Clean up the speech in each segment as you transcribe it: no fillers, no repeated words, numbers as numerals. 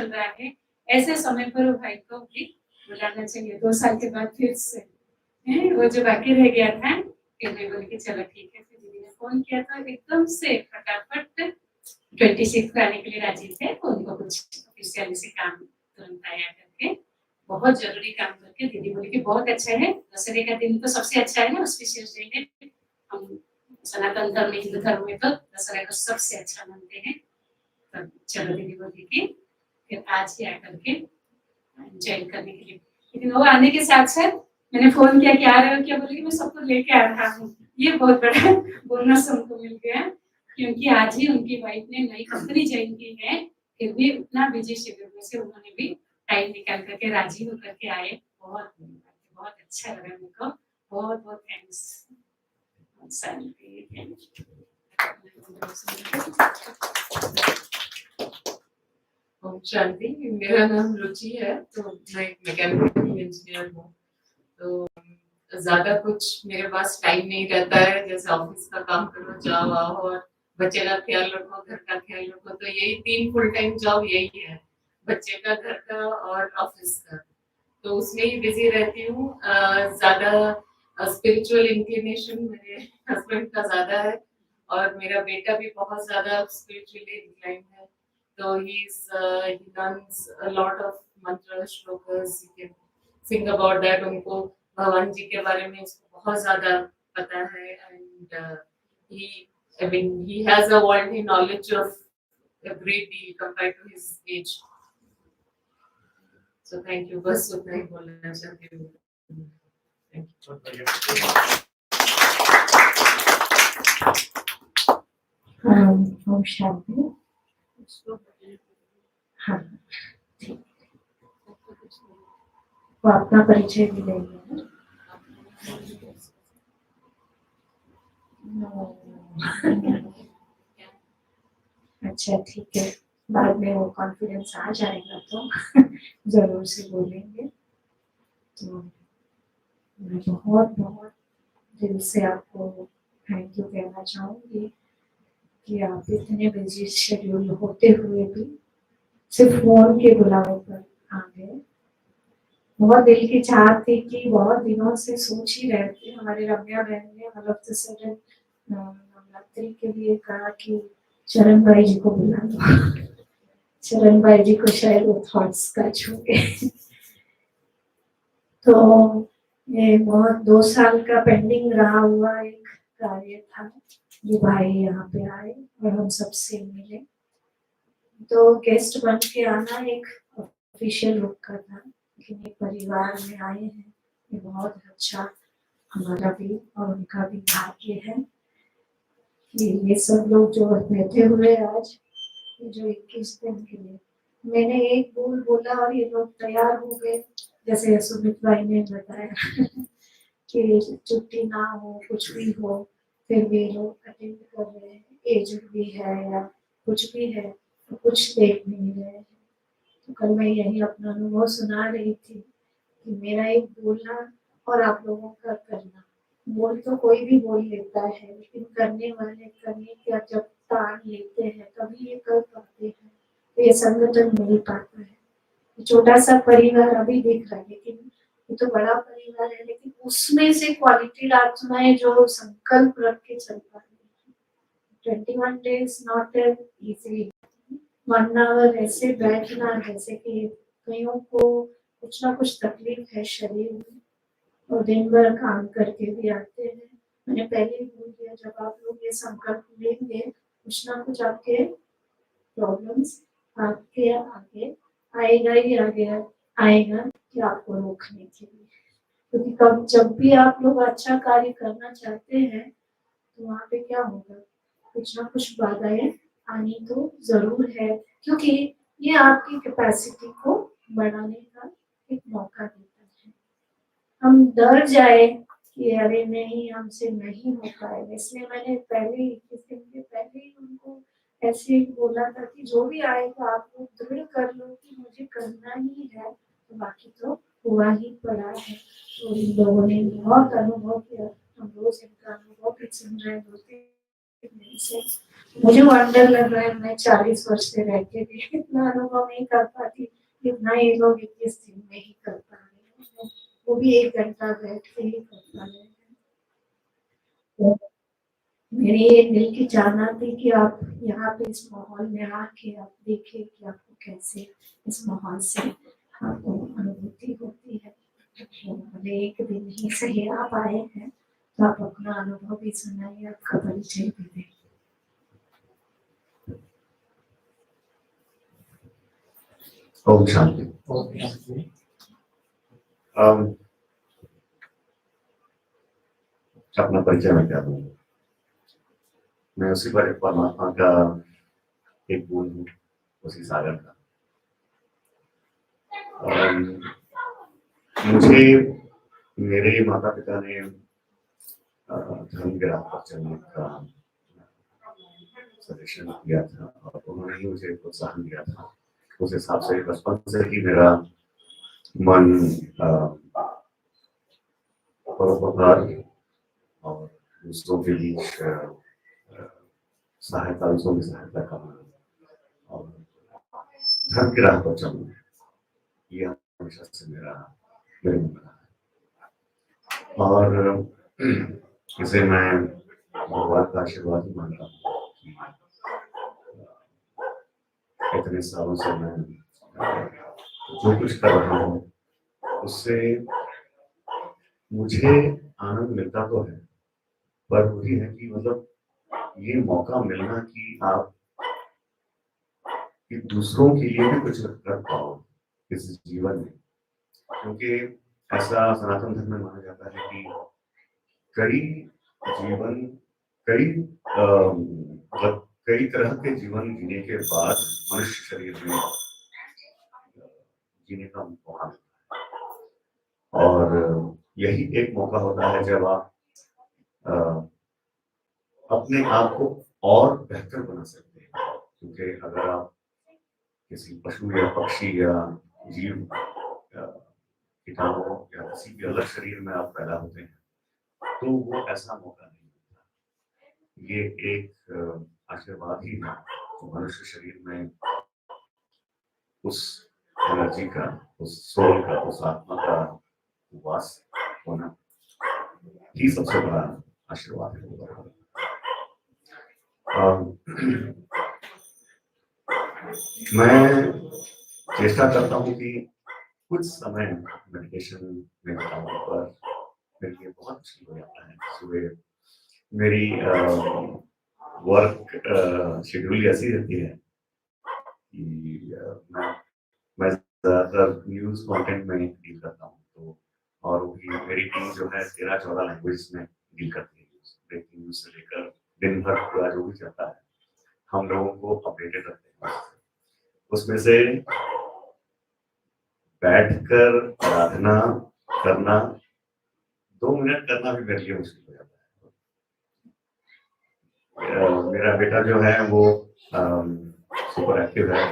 चल रहा है, ऐसे समय पर भाई को भी बुलाना चाहिए। 2 साल के बाद फिर से वो जो बाकी रह गया था, फिर मैं बोली कि चलो ठीक है। फिर दीदी ने फोन किया था, एकदम से फटाफट 26 को आने के लिए राजी थे। उनको कुछ ऑफिशियल से काम तुरंत आया करके, बहुत जरूरी काम करके दीदी बोली कि बहुत अच्छा है, दशहरे का दिन तो सबसे अच्छा है ना, ऑस्पिशियस डे है। हम सनातन धर्म में, हिंदू धर्म में तो दशहरा को सबसे अच्छा मानते हैं। तो चलो दीदी बोली कि फिर आज ही आकर के ज्वाइन करने के लिए। लेकिन वो आने के साथ साथ मैंने फोन किया कि आ रहे हो क्या, बोले कि मैं सबको लेके आ रहा हूँ। ये बहुत बड़ा बोनस हमको मिल गया, क्योंकि आज ही उनकी वाइफ ने नई कंपनी ज्वाइन की है। फिर भी उतना बिजी शेड्यूल में से उन्होंने भी टाइम निकाल करके राजी होकर के आए। बहुत बहुत अच्छा लगा मेरे को, बहुत बहुत थैंक्स। शांति, मेरा नाम रुचि है, तो मैं एक मैकेनिकल इंजीनियर हूँ। तो ज्यादा कुछ मेरे पास टाइम नहीं रहता है, जैसे ऑफिस का काम करो, जाओ आओ, और बच्चे का ख्याल रखो, घर का ख्याल रखो। तो यही 3 फुल टाइम जॉब यही है, बच्चे का, घर का और ऑफिस का। तो उसमें ही बिजी रहती हूँ। ज्यादा स्पिरिचुअल इंक्लिनेशन मेरे हस्बैंड का ज्यादा है, और मेरा बेटा भी बहुत ज्यादा स्पिरिचुअली इंक्लाइंड है। तो he learns a lot of mantra shlokas. He can sing about that. उनको भगवान जी के बारे में उसको बहुत ज्यादा पता है, and he has a worldly knowledge of a great deal compared to his age. So thank you. बस उतना ही बोलना चाहती हूँ। ओम शांति। हाँ, वो अपना परिचय भी देंगे। अच्छा ठीक है, बाद में वो कॉन्फिडेंस आ जाएगा तो जरूर से बोलेंगे। तो मैं बहुत बहुत दिल से आपको थैंक यू कहना चाहूँगी कि आप इतने बिजी शेड्यूल होते हुए भी सिर्फ फोन के बुलावे पर आ गए। बहुत दिल की चाहत थी कि बहुत दिनों से सोच ही रहे थे। हमारे रम्या बहन ने मतलब नवरात्रि के लिए कहा कि चरण भाई जी को बुला लो। चरण भाई जी को शायद वो थॉट्स का छू गए। तो ये बहुत 2 साल का पेंडिंग रहा हुआ एक कार्य था। ये भाई यहाँ पे आए और हम सबसे मिले। तो गेस्ट बन के आना एक ऑफिशियल रुक का था, लेकिन एक परिवार में आए हैं, ये बहुत अच्छा हमारा भी और उनका भी भाग्य है कि ये सब लोग जो बैठे हुए आज जो 21 दिन के लिए मैंने एक बोल बोला और ये लोग तैयार हो गए। जैसे सुमित भाई ने बताया कि छुट्टी ना हो, कुछ भी हो, फिर भी लोग अटेंड कर रहे हैं। एजेड भी है या कुछ भी है तो कुछ देख नहीं रहे हैं। तो कल मैं यही अपना अनुभव सुना रही थी कि मेरा एक बोलना और आप लोगों का करना, बोल तो कोई भी बोल लेता है, लेकिन करने वाले करने का जब तान लेते हैं तभी ये कर पाते हैं, तो ये संगठन मिल पाता है। छोटा सा परिवार अभी दिख रहा है, लेकिन ये तो बड़ा परिवार है, लेकिन उसमें से क्वालिटी आत्माएं जो संकल्प रख के चल पा रही है। 21 days नॉट इजी। 1 hour ऐसे बैठना, जैसे कि कईयों को कुछ ना कुछ तकलीफ है शरीर में और दिन भर काम करके भी आते हैं। मैंने पहले ही बोल दिया, जब आप लोग ये संकल्प लेंगे कुछ ना कुछ आपके प्रॉब्लम्स आपके आगे आएगा ही आएगा कि आपको रोकने के लिए। क्योंकि कब जब भी आप लोग अच्छा कार्य करना चाहते हैं तो वहाँ पे क्या होगा, कुछ ना कुछ बाधाएं आनी तो जरूर है, क्योंकि ये आपकी कैपेसिटी को बढ़ाने का एक मौका देता है। हम डर जाए कि अरे नहीं हमसे नहीं हो पाएगा, इसलिए मैंने पहले 21 दिन के पहले ही उनको ऐसे ही बोला था कि जो भी आएगा आप लोग दृढ़ कर लो कि मुझे करना ही है, तो बाकी तो हुआ ही पड़ा है। तो इन लोगों ने बहुत अनुभव किया, हम रोज इनका अनुभव भी सुन रहे हैं 2-3 दिन से। मुझे वंडर लग रहा है, मैं 40 वर्ष से रह के भी इतना अनुभव नहीं कर पाती जितना ये लोग 21 दिन में ही कर पा रहे हैं, वो भी 1 घंटा बैठ के ही कर पा रहे हैं। तो मेरी ये दिल की चाहना थी कि आप यहाँ पे इस माहौल में आके आप देखिए कि आपको कैसे इस माहौल से आपको अनुभूति होती है। तो भले एक दिन ही सही आप आए हैं, तो आप अपना अनुभव भी सुनाइए, आपका परिचय भी दें। ओम शांति। अपना परिचय मैं क्या दूंगा, मैं उसी पर परमात्मा का एक बूंद हूँ, उसी सागर का। मुझे मेरे माता पिता ने धर्म के राह पर चलने का सजेशन किया था और उन्होंने ही मुझे प्रोत्साहन दिया था। उस हिसाब से बचपन से ही मेरा मन परोपकार और दूसरों के बीच सहायता, दूसरों की सहायता करना और धर्म की राह पर चलना, ये हमेशा से मेरे मन में रहा है। और इसे मैं भगवान का आशीर्वाद ही मानता हूँ कि इतने सालों से मैं जो कुछ कर रहा हूँ उससे मुझे आनंद मिलता तो है, पर वही है कि मतलब ये मौका मिलना कि आप कि दूसरों के लिए भी कुछ कर पाओ इस जीवन में, क्योंकि ऐसा सनातन धर्म में माना जाता है कि मतलब कई तरह के जीवन जीने के बाद मनुष्य शरीर में जीने का मौका मिलता है। और यही एक मौका होता है जब आप अपने आप को और बेहतर बना सकते हैं, क्योंकि अगर आप किसी पशु या पक्षी या जीव कीटाणु या किसी भी अलग शरीर में आप पैदा होते हैं तो वो ऐसा मौका नहीं मिलता। ये एक आशीर्वाद ही है मनुष्य शरीर में उस एनर्जी का, उस सोल का, उस आत्मा का वास होना ही सबसे बड़ा आशीर्वाद है। मैं चेष्टा करता हूँ कि कुछ समय मेडिटेशन में बिताऊं, पर मेरे लिए बहुत मुश्किल हो जाता है। सुबह मेरी वर्क शेड्यूल ऐसी रहती है कि मैं ज़्यादातर न्यूज़ कंटेंट में डील करता हूँ, तो और वही मेरी टीम जो है 13-14 लैंग्वेज में डील करती है। ब्रेकिंग न्यूज़ से लेकर दिन भर पूरा जो भी चलता है हम लोगों को अपडेटेड रखते हैं। उसमें से बैठकर प्रार्थना करना 2 मिनट करना भी मेरे लिए मुश्किल हो जाता है। मेरा बेटा जो है वो सुपर एक्टिव है,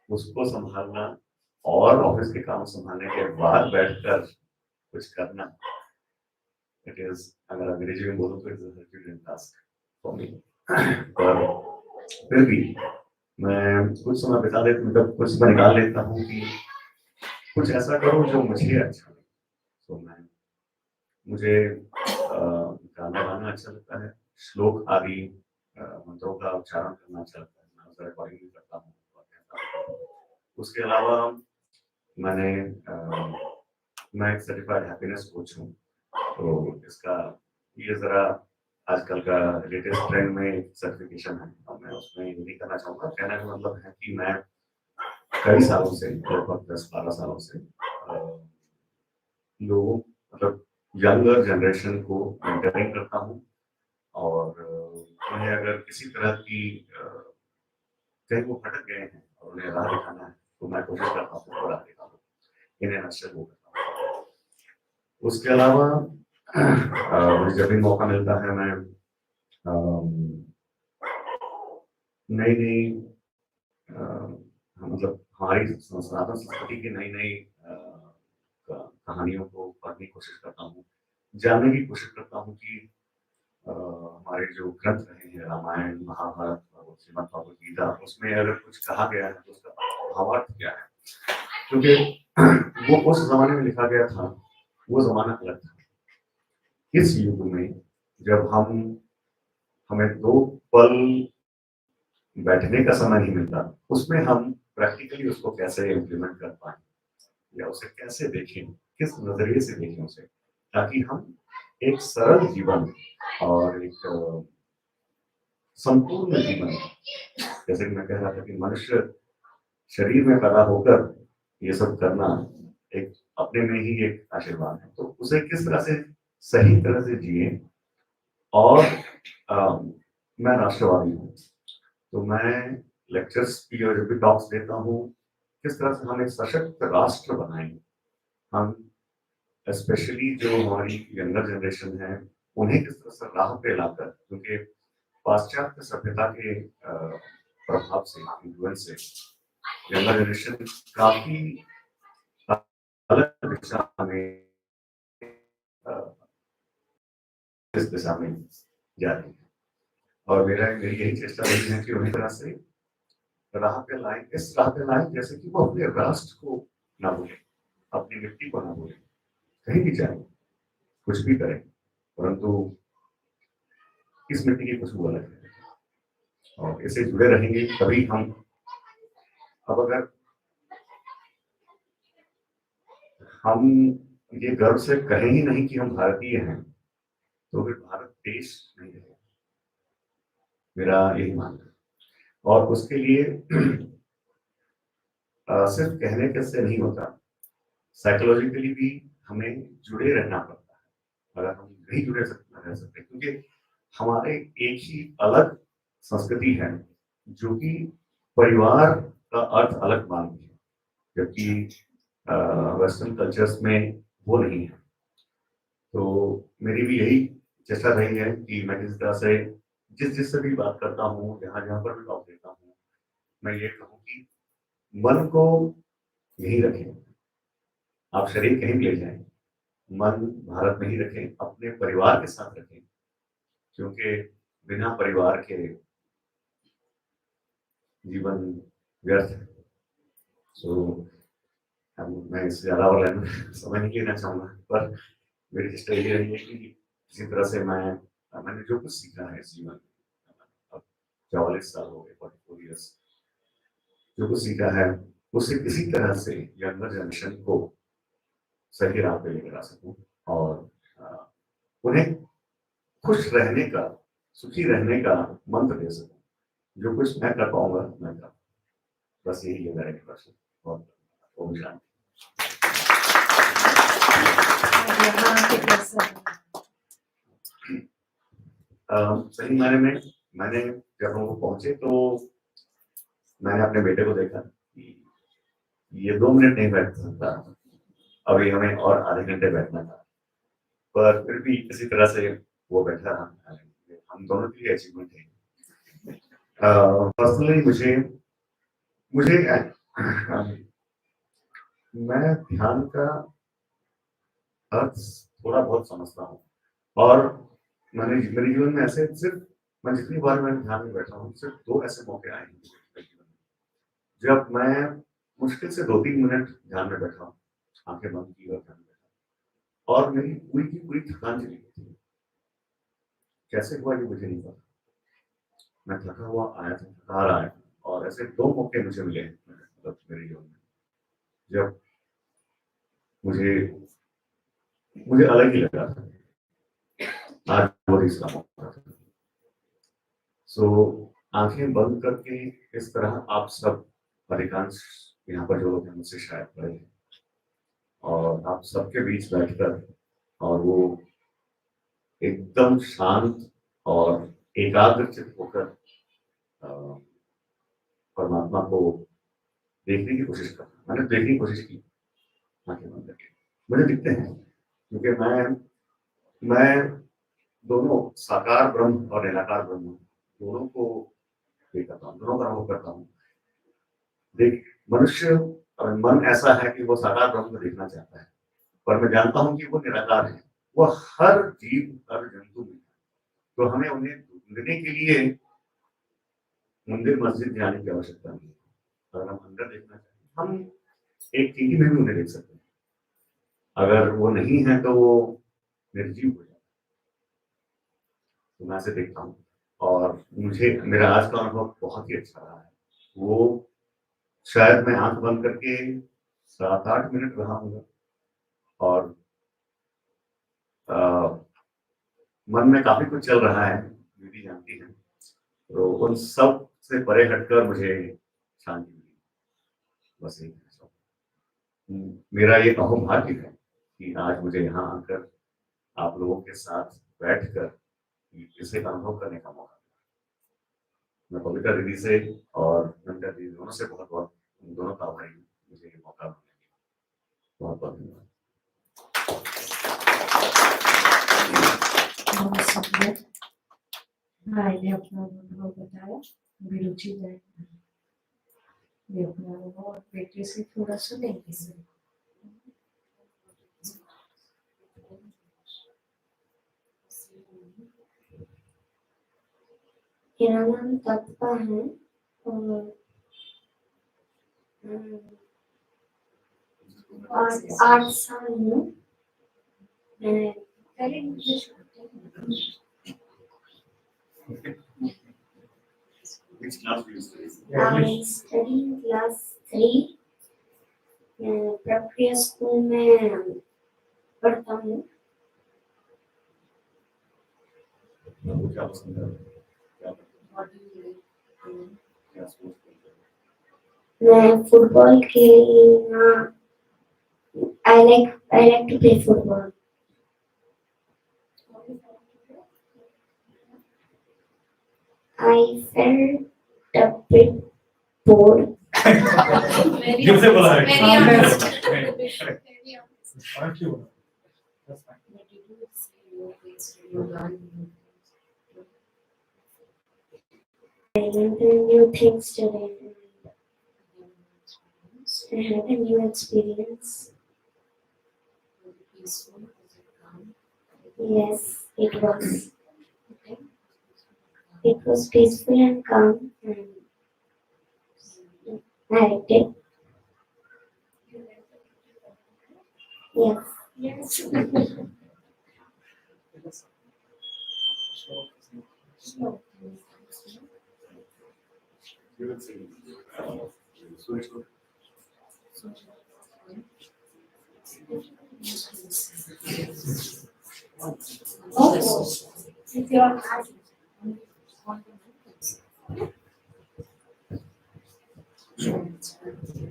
उसको संभालना और ऑफिस के काम संभालने के बाद बैठकर कुछ करना, इट इज, अगर अंग्रेजी में बोलूं तो it is herculean task for me. पर फिर भी मैं कुछ समय बिता लेता हूं, मतलब कुछ समय निकाल लेता हूँ कि कुछ ऐसा करूं जो मुझे अच्छा लगे। तो मुझे गाना गाना अच्छा लगता है, श्लोक आदि मंत्रों का उच्चारण करना अच्छा लगता है, मैं उसका रिकॉर्डिंग भी करता हूँ। उसके अलावा मैं एक सर्टिफाइड हैप्पीनेस कोच हूँ, तो इसका ये जरा आजकल का लेटेस्ट ट्रेंड में सर्टिफिकेशन है और मैं उसमें ये नहीं करना चाहूँगा। कहने का मतलब है कि मैं कई सालों से, लगभग 10-12 सालों से लोगों, मतलब यंगर जनरेशन को मेंटरिंग करता हूँ और उन्हें अगर किसी तरह की कहीं वो भटक गए हैं और उन्हें राह दिखाना है तो मैं कोशिश करता हूँ राह दिखाऊं, इन्हें नशा वो करता हूँ। उसके अलावा मुझे जब भी मौका मिलता है मैं नई नई मतलब हमारी सनातन संस्कृति की नई नई कहानियों को पढ़ने की कोशिश करता हूँ, जानने की कोशिश करता हूँ कि हमारे हमारे जो ग्रंथ रहे हैं, रामायण, महाभारत और श्रीमद् भगवद गीता, उसमें अगर कुछ कहा गया है तो उसका भावार्थ क्या है, क्योंकि वो उस जमाने में लिखा गया था, वो जमाना अलग था। इस युग में जब हमें 2 पल बैठने का समय नहीं मिलता, उसमें हम प्रैक्टिकली उसको कैसे इम्प्लीमेंट कर पाए या उसे कैसे देखें, किस नजरिए से देखें उसे, ताकि हम एक सरल जीवन और एक संपूर्ण जीवन, जैसे कि मैं कह रहा था कि मनुष्य शरीर में पैदा होकर ये सब करना एक अपने में ही एक आशीर्वाद है, तो उसे किस तरह से सही तरह से जिए। और मैं राष्ट्रवादी हूँ, तो मैं लेक्चर्स भी और जब भी टॉक्स देता हूँ, किस तरह से हम एक सशक्त राष्ट्र बनाएं, हम स्पेशली जो हमारी यंगर जनरेशन है उन्हें किस तरह से राह पे लाकर, क्योंकि पाश्चात्य सभ्यता के प्रभाव से, इन्फ्लुएंस से यंगर जनरेशन काफी अलग दिशा में इस दिशा में जा रही है, और मेरी यही चेष्टा रही है कि उन्हें तरह से राह पे लाएं, इस राह पे लाएं जैसे कि वो अपने राष्ट्र को ना भूले, अपनी मिट्टी को ना भूले, कहीं भी जाए, कुछ भी करें, परंतु इस मिट्टी की खुशबू अलग है और इससे जुड़े रहेंगे तभी हम। अब अगर हम ये गर्व से कहें ही नहीं कि हम भारतीय हैं, तो फिर भारत देश नहीं रहेगा, मेरा यही मानना है। और उसके लिए सिर्फ कहने के से नहीं होता, साइकोलॉजिकली भी हमें जुड़े रहना पड़ता है। अगर हम नहीं जुड़े रह सकते, क्योंकि हमारे एक ही अलग संस्कृति है जो कि परिवार का अर्थ अलग मानती है, जबकि वेस्टर्न कल्चर्स में वो नहीं है। तो मेरी भी यही चेष्टा रही है कि मैं जिस तरह से जिससे भी बात करता हूँ, जहाँ पर भी टॉक देता हूँ, मैं ये कहूँ कि मन को यही रखें, आप शरीर कहीं भी ले जाएं, मन भारत में ही रखें, अपने परिवार के साथ रखें, क्योंकि बिना परिवार के जीवन व्यर्थ है। तो मैं इससे ज्यादा और समय नहीं लेना चाहूंगा, पर मेरी चेष्टा ये रही है कि किसी तरह से मैंने जो कुछ सीखा है इस जीवन में, अब 44 साल हो गए, 44 ईयर्स, जो कुछ सीखा है उसे किसी तरह से यंगर जनरेशन को सही राह पे लेकर आ सकूं और उन्हें खुश रहने का, सुखी रहने का मंत्र दे सकूं। जो कुछ मैं कर पाऊंगा मैं कर, बस यही है मेरा प्रश्न। और ओम शांति। सही मायने में मैंने जब हम पहुंचे तो मैंने अपने बेटे को देखा कि ये 2 मिनट नहीं बैठ सकता, अभी हमें और आधे घंटे बैठना था, पर फिर भी किसी तरह से वो बैठा रहा। हम दोनों की अचीवमेंट है। पर्सनली मुझे मैं ध्यान का अर्थ थोड़ा बहुत समझता हूँ, और मेरे जीवन में ऐसे सिर्फ मैं जितनी बार मैं ध्यान में बैठा हूँ, सिर्फ 2 ऐसे मौके आए हैं जब मैं मुश्किल से 2-3 मिनट ध्यान में बैठा हूँ, आंखें बंद की और ध्यान में बैठा, और मेरी पूरी की पूरी थकान चली गई थी। कैसे हुआ ये मुझे नहीं पता, मैं थका हुआ आया था, थका रहा है, और ऐसे 2 मौके मुझे मिले मतलब मेरे जीवन में जब मुझे अलग ही लगा था। आज वो तीसरा मौका था। सो आंखें बंद करके इस तरह आप सब, अधिकांश यहाँ पर जो लोग हैं मुझसे शायद पढ़े हैं, और आप सबके बीच बैठकर और वो एकदम शांत और एकाग्रचित होकर परमात्मा को देखने की कोशिश करना। मैंने देखने की कोशिश की आंखें बंद करके, मुझे दिखते हैं, क्योंकि मैं दोनों साकार ब्रह्म और निराकार ब्रह्म दोनों को देखता हूँ, दोनों का अनुभव करता हूँ। देख मनुष्य और मन ऐसा है कि वो साकार ब्रह्म को देखना चाहता है, पर मैं जानता हूँ कि वो निराकार है, वो हर जीव हर जंतु में है, तो हमें उन्हें लेने के लिए मंदिर मस्जिद जाने की आवश्यकता नहीं है। अगर हम अंदर देखना चाहें, हम एक टीवी में भी उन्हें देख सकते हैं। अगर वो नहीं है तो वो निर्जीव हो जाता है। तो मैं ऐसे देखता हूँ और मुझे मेरा आज का अनुभव बहुत ही अच्छा रहा है। वो शायद मैं आंख बंद करके 7-8 मिनट रहा हूँ और मन में काफी कुछ चल रहा है, दीदी जानती है। तो उन सब से परे हटकर मुझे शांति मिली, बस यही है सब। मेरा ये अहोभाग्य है कि आज मुझे यहाँ आकर आप लोगों के साथ बैठकर इसे अनुभव करने का मौका मिला। मैं पवित्रा दीदी से और नंदा दीदी दोनों से बहुत बहुत उन दोनों का आभारी हूँ, मुझे ये मौका मिला। बहुत बहुत धन्यवाद। बहुत सुंदर भाई ने अपना अनुभव बताया। अभी रुचि जाए ये अपना अनुभव और बेटे से थोड़ा सुनेंगे सर। मेरा नाम तत्पा है और 8 साल हूँ। मैं पहले English Which class do you study? I study class 3 प्रक्रिया स्कूल में पढ़ता हूँ। आपको क्या पसंद है? क्या स्पोर्ट्स करते हैं? मैं फुटबॉल खेलना I like to play football. I felt a bit bored. Give से बोला है। Very honest. Thank you. That's fine. I learned new things today. I had a new experience. Yes, it was. It was peaceful and calm, and I liked it. Yes. You will see. Switch. With your heart.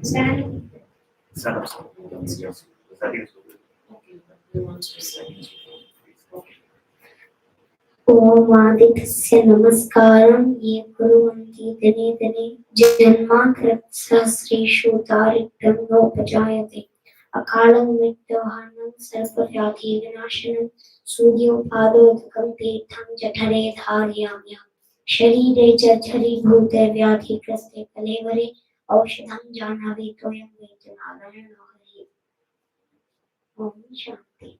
Stand. Stand up, sir. Yes. That is ओम आदित्यस्य नमस्कारं ये कुर्वन्ति दिने दिने जन्मान्तरसहस्रेषु दारिद्र्यं नोपजायते अकालं मृत्युहानं सर्वव्याधि विनाशनं सूर्योपादोदकं तीर्थं जठरे धारयाम्यहं शरीरे जर्जरीभूते व्याधिग्रस्ते कलेवरे औषधं जाह्नवी त्वयं वेदनारायणो हरिः। Om Shanti.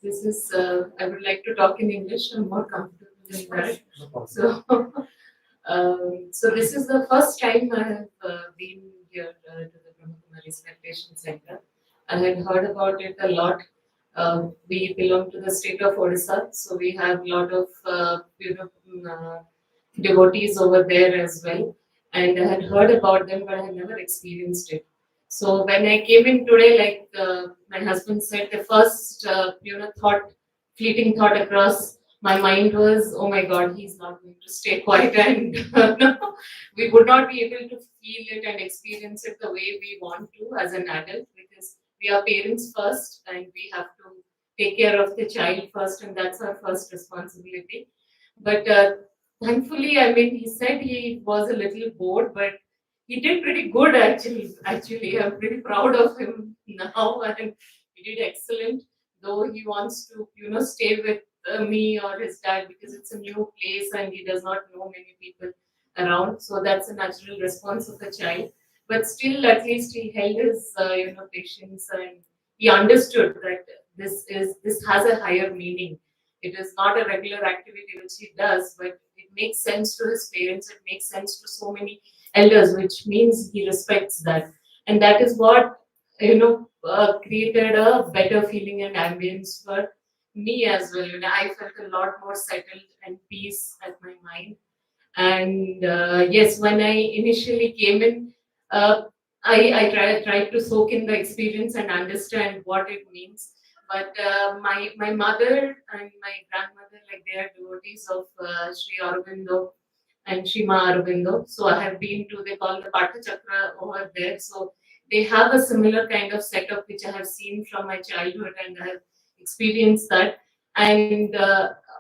This is, I would like to talk in English. I'm more comfortable in that. So, so this is the first time I have been here to the Brahmakumari's Meditation Center. I had heard about it a lot. We belong to the state of Odisha, so we have a lot of devotees over there as well. And I had heard about them, but I had never experienced it. So when I came in today, like my husband said, the first fleeting thought across my mind was, oh my God, he's not going to stay quiet, and we would not be able to feel it and experience it the way we want to as an adult, because we are parents first and we have to take care of the child first, and that's our first responsibility. But thankfully, I mean, he said he was a little bored, but he did pretty good actually. Actually, I'm pretty proud of him now, and he did excellent. Though he wants to, stay with me or his dad because it's a new place and he does not know many people. around. So that's a natural response of a child. But still, at least he held his, patience, and he understood that this has a higher meaning. It is not a regular activity which he does, but it makes sense to his parents. It makes sense to so many elders, which means he respects that, and that is what created a better feeling and ambience for me as well. I felt a lot more settled and peace at my mind. And yes, when I initially came in, uh, I tried to soak in the experience and understand what it means. But my mother and my grandmother, like, they are devotees of Sri Aurobindo and Shima Aurobindo. So I have been to, they call the Patha Chakra over there. So they have a similar kind of setup which I have seen from my childhood, and I have experienced that. And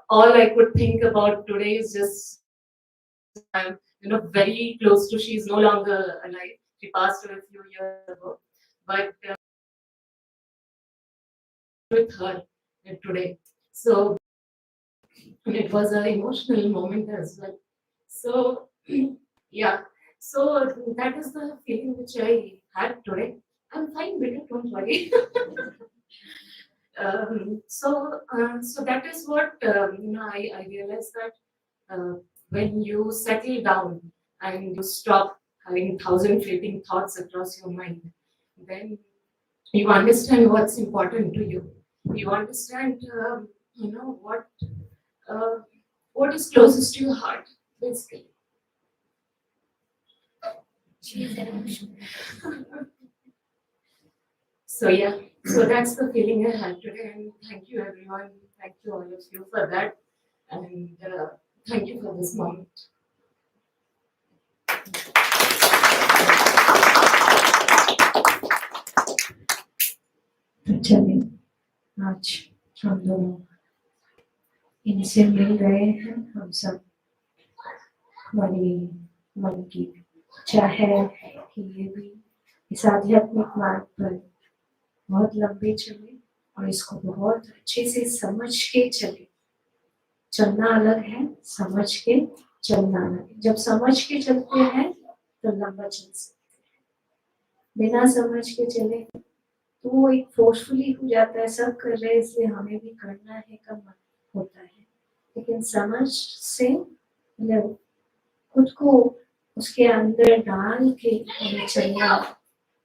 all I could think about today is just I'm very close to. She's no longer alive. She passed away a few years ago, but with her today. So it was an emotional moment as well. So yeah. So that is the feeling which I had today. I'm fine with it. Don't worry. So that is what I realized that when you settle down and you stop having thousand fleeting thoughts across your mind, then you understand what's important to you. You understand, uh, what is closest to your heart, basically. So yeah, so that's the feeling I had today, and thank you everyone, thank you all of you for that, and thank you for this moment. तो चलिए आज हम दोनों इनसे मिल रहे हैं। हम सब, हमारी मन की इच्छा है कि ये भी इस आध्यात्मिक मार्ग पर बहुत लंबे चले और इसको बहुत अच्छे से समझ के चले। चलना अलग है, समझ के चलना अलग है। जब समझ के चलते हैं तो लंबा चल सकते हैं, बिना समझ के चले तो वो एक फोर्सफुली हो जाता है, सब कर रहे हैं इसलिए हमें भी करना है का मन होता है। लेकिन समझ से मतलब खुद को उसके अंदर डाल के हमें चलना,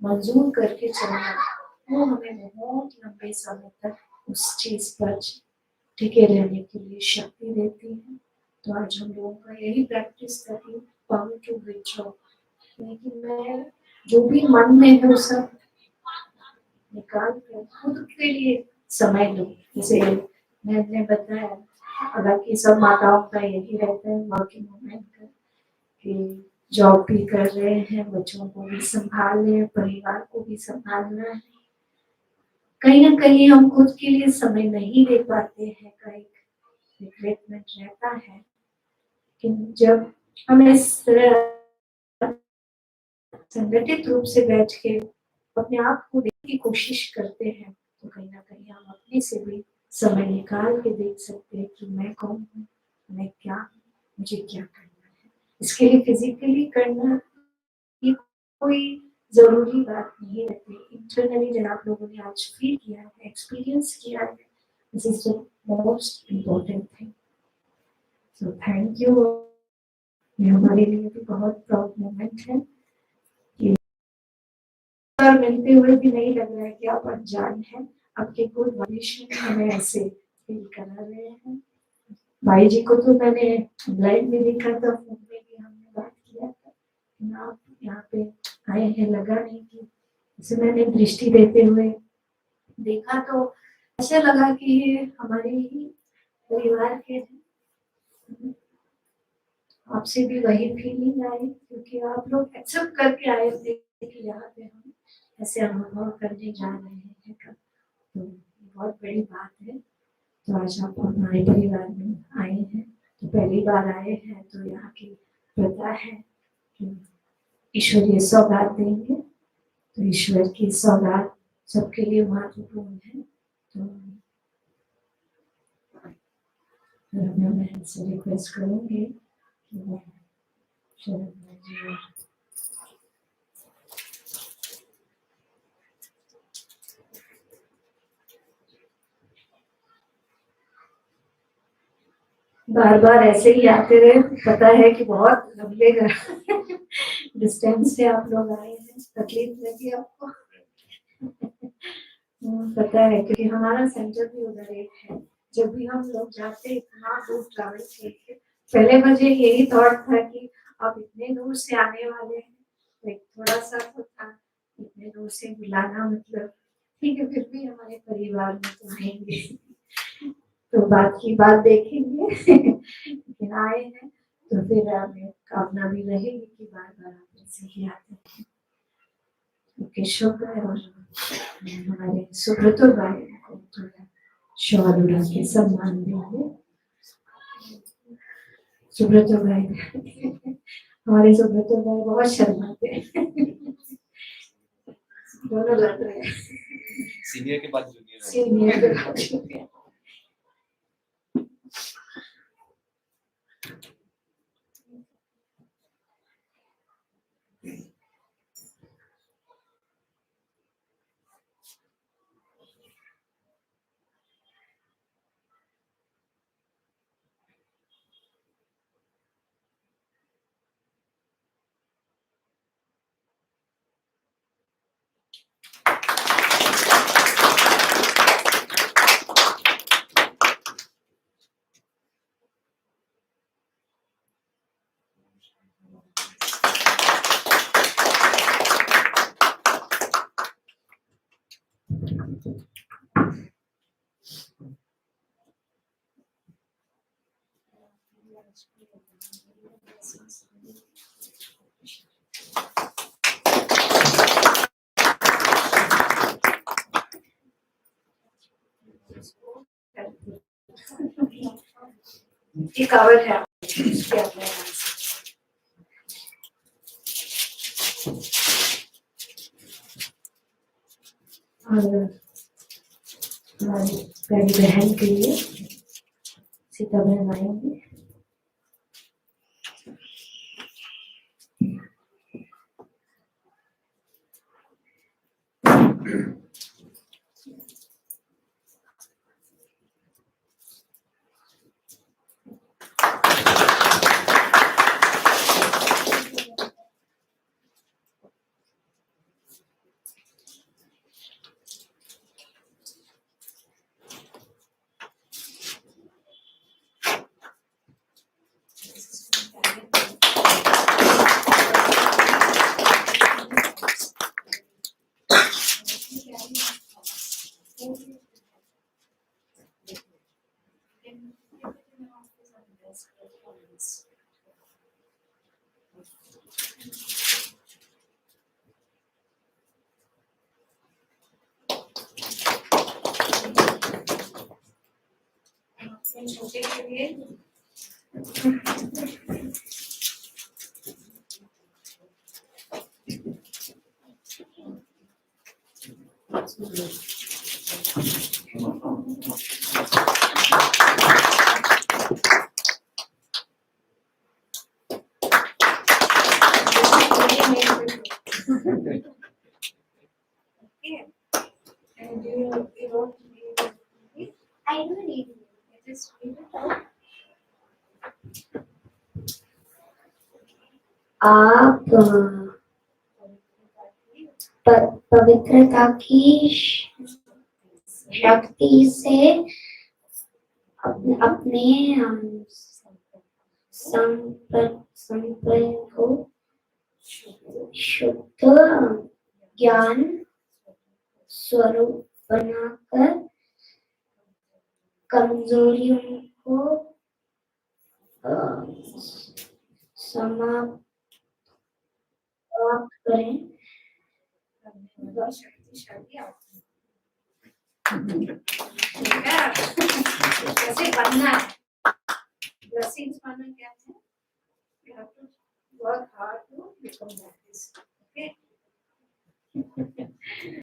मंजूर करके चलना, वो हमें बहुत लंबे समय तक उस चीज पर टिके रहने के लिए शक्ति देती है। तो आज हम लोगों का यही प्रैक्टिस करें, पावर टू विथड्रॉ, कि मैं जो भी मन में है वो सब निकाल कर खुद के लिए समय लो। जैसे मैंने बताया, हालांकि सब माताओं का यही रहता है वर्किंग वुमेन का, कि जॉब भी कर रहे हैं, बच्चों को भी संभाल रहे हैं, परिवार को भी संभालना है। कहीं ना कहीं हम खुद के लिए समय नहीं दे पाते हैं का एक रिग्रेटमेंट रहता है। लेकिन जब हम इस तरह संगठित रूप से बैठ के अपने आप को देखने की कोशिश करते हैं तो कहीं ना कहीं हम अपने से भी समय निकाल के देख सकते हैं कि मैं कौन हूँ, मैं क्या हूँ, मुझे क्या करना है। इसके लिए फिजिकली करना की कोई जरूरी बात नहीं रहती। इंटरनली जब आप लोगों ने आज फील किया है, एक्सपीरियंस किया है, this is the most important thing. So thank you. ये हमारे लिए भी बहुत प्राउड मोमेंट है कि मिलते हुए भी नहीं लग रहा है कि आप अनजान हैं। आपके गुड वाइब्रेशन हमें ऐसे फील करा रहे हैं। भाई जी को तो मैंने लाइव में देखा था, फोन में भी हमने बात किया था। आप यहाँ पे आए हैं, लगा नहीं कि जैसे मैंने दृष्टि देते हुए देखा तो ऐसा लगा कि ये हमारे ही परिवार के हैं। आपसे भी वही फीलिंग आई क्योंकि आप लोग एक्सेप्ट करके आए थे कि यहाँ पे हम ऐसे अनुभव करने जा रहे हैं का, तो बहुत बड़ी बात है। तो आज आप हमारे परिवार में आए हैं, तो पहली बार आए हैं तो यहाँ की प्रथा है कि ईश्वरीय सौगात देंगे, तो ईश्वर की सौगात सबके लिए महत्वपूर्ण है। तो मैं से रिक्वेस्ट करूंगी कि वो बार बार ऐसे ही आते रहे, पता है कि बहुत लंबे डिस्टेंस से आप लोग आए हैं, तकलीफ लगी आपको? पता है क्योंकि हमारा सेंटर भी उधर एक है। जब भी हम लोग जाते इतना दूर ट्रैवल करके, पहले मुझे यही थॉट था कि आप इतने दूर से आने वाले हैं, तो एक थोड़ा सा तो था, इतने दूर से बुलाना, मतलब ठीक है, फिर भी हमारे परिवार में तो आएंगे, तो बात की बात देखेंगे। लेकिन आए हैं तो फिर हमें कामना भी रहेगी कि बार बार आप ऐसे ही आते हैं। ओके, शुक्र है। और हमारे सुब्रतो भाई को थोड़ा शॉल उड़ा के सम्मान देंगे। सुब्रतो भाई, हमारे सुब्रतो भाई बहुत शर्माते हैं। दोनों लग रहे हैं, सीनियर के बाद जूनियर सीनियर के बाद junior। ये कवर है इसके अपने हाथ से। और हमारी प्यारी बहन के लिए सीता बहन आएंगे। छोटे के लिए and you wrote me. I don't need it. Just read it out. आप पवित्रता की शक्ति से अपने संपर्क को शुद्ध ज्ञान स्वरूप बनाकर कमजोरियों को समाप्त करें। शक्तिशाली कैसे बनना है, blessings पाना क्या है? You have to work hard to become that. Okay.